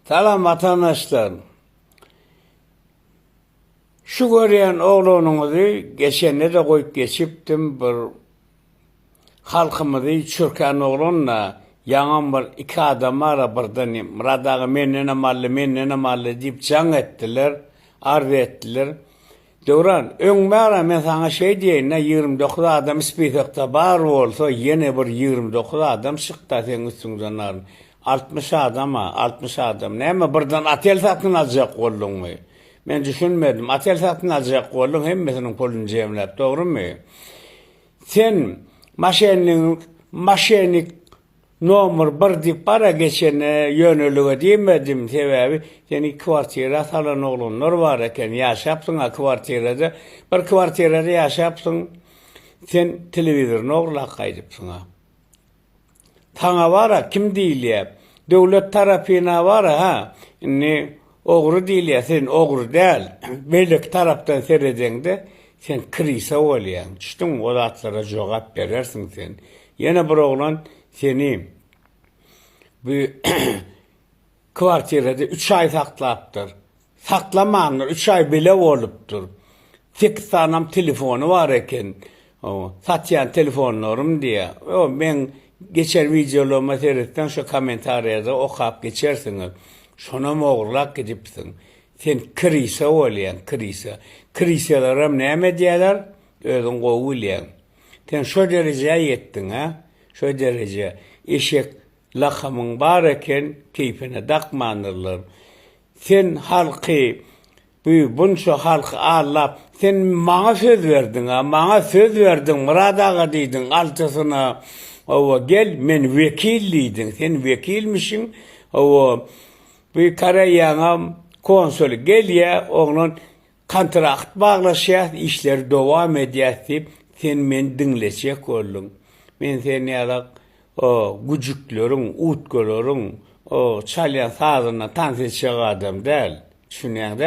Selam vatandaşlar. Şu gören oğlununuzu geçenle de koyup geçiptim bir halkımızı çürken oğlunla yanan bir iki adam ara birden Muradağı mennene mallı deyip can ettiler, arz ettiler. Devran, öngmara men sana şey diyeyim, 29 adam ispitekte bar olsa yine bir 29 adam çıktı sen üstünden arın. 60 adam. Neyme birden atel satın alacak oldun mu? Ben düşünmedim. Atel satın alacak oldun hemmesinin kolunu cemlep, doğru mu? Sen maşenik nomur bir deyip para geçene yönelüge demedim sebebi seni kvartira salan oğlunlar var eken yaşapsın ha kvartirada bir kvartirada yaşapsın sen televizorunu oğlak kaydıpsın ha. Tana var ha kim değil ya devlet tarafına var ha ne oğru değil ya sen oğru değil belki taraftan seyredeceksin de sen krisa olayan düştün o atlara cevap verirsin sen yine bir oğlan seni bu kvartirada 3 ay saklaptır. Saklamanlar 3 ay bile oluptur. Tek sanam telefonu var eken. Satyan telefonlarım diye. Ben geçer videolarıma seyretten şu komentarya da okuyup geçersiniz. Şuna mı oğurlak gidipsin. Sen krisa olayan krisa. Krisalarım ne diyorlar? Özün kovulayan. Sen şu dereceye yettin ha. Şu derece. Eşek lakamın bareken keyfine dakmanırlar. Sen halkı bunca halkı ağlap sen bana söz verdin ha. Bana söz verdin. Muradağa deydin altısına. Gel men vekilliydin. Sen vekilmişsin. Bu Karayağam konsolu gel ya onun kontrakt bağlaşıyor. İşler devam ediyor. Sen men dinleşecek oldun. Men seni alak o gücüklerin, utgelerin, o çalyan sağlığına tansiyon adam değil. Düşünün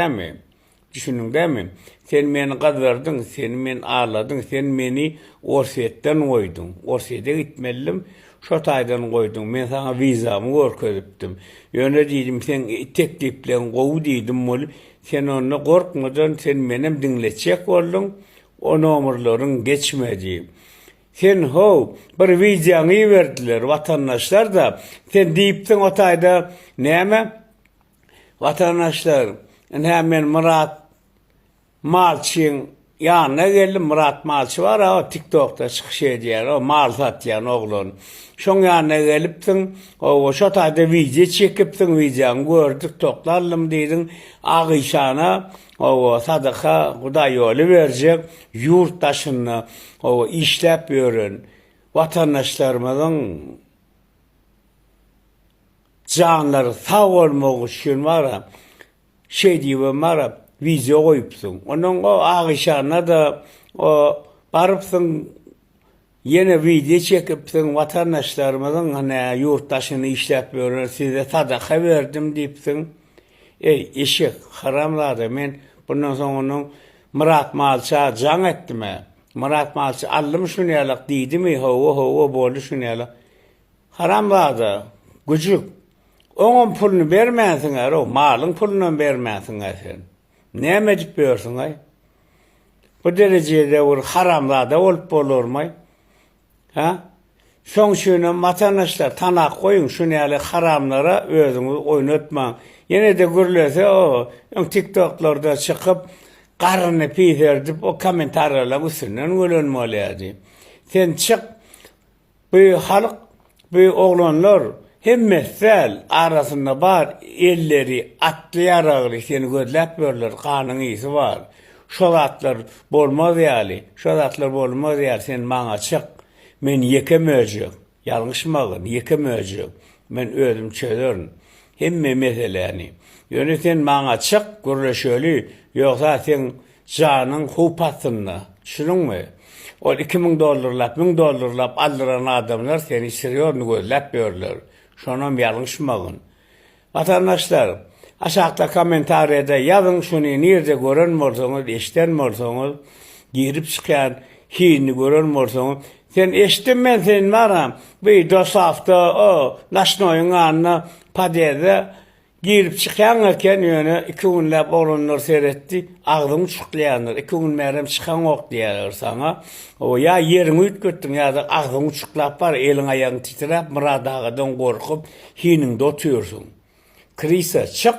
değil mi? Sen beni kazırdın, sen beni ağladın, sen beni orsiyetten koydun. Orsiyete gitmelim, şotaydan koydun. Ben sana vizamı korkuttum. Yöne dedim, sen teklifle kovu dedim. Sen onu korkmadan, sen benim dinletecek oldun. O numaraların geçmedi. Sen bir videonu verdiler vatandaşlar da sen deyiptin otayda neyme? Vatandaşlar hemen Murat Malçı'nın yanına geldim. Murat Malçı var o TikTok'ta çıkış ediyor. O mal satyan oğlun. Şun yanına geliptin. O şotayda video çekiptin. Videonu gördük toplarlım dedin. Ağışana o sadaka Kuday yolu verecek. Yurttaşını o işlep yörün. Vatandaşlarımızın canları sağ olmak için var şey diyeyim var video koyupsun. Onun o ağışana da o barıpsın yine video çekipsin vatandaşlarımızın hani yurttaşını işlep size sadaka verdim deyipsin. Eşek haramladı. Men bundan sonra onun Murat Malçı'a can etti mi? Murat Malçı aldım şunu yalak deydi mi? Hova bolu şunu yalak. Haramladı. Gücük. Onun pulunu vermezsin o malın pulunu vermezsin sen. Ne mecbur veriyorsun ay? Bu derecede olur haramladı olup olur mu? Ha? Son şunu vatandaşlar tanak koyun şunu yalak haramlara özünü oynatma. Yine de görülürse o TikTok'larda çıkıp karını peyderdi o komentarlarla üstünden görülmeliydi. Sen çık bu halk bu oğlanlar hem mesel arasında var elleri atlayarak seni gözlep verirler kanın iyisi var. Şolatlar bolmaz yani. Şolatlar bolmaz yani sen bana çık. Men yekemeyeceğim. Yanlış mı? Yekemeyeceğim. Men özüm çölerim. Hemme meseleni. Yöneten bana çık görüşölü yoksa sen canın hupatını düşünün mü? O $2,000 $1,000 aldıran adamlar seni sürüyorunu gözlep görürler. Şunun yanlışmağın. Vatandaşlar aşağıda komentariyada yazın şunu nerede görünmüyorsunuz, iştenmiyorsunuz, girip çıkan hini görünmüyorsunuz. Sen eşittin ben senin varam. Bir 2 hafta o naşnoyun anına padede Girip çıkan eken yöne 2 günläp olanlar seyretti. Ağzını uçuklayanlar. 2 gün merem çıkan ok diýerler sana. O ya yerini ütgötdün ya da ağzını uçuklap bar, elin ayağın titrep, mıradağıdan korkup, hininde otuyorsun. Krisa çık,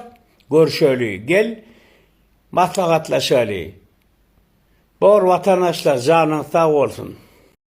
görüşeli, gel, maslahatlaşaly. Bor vatandaşlar canın sağ olsun.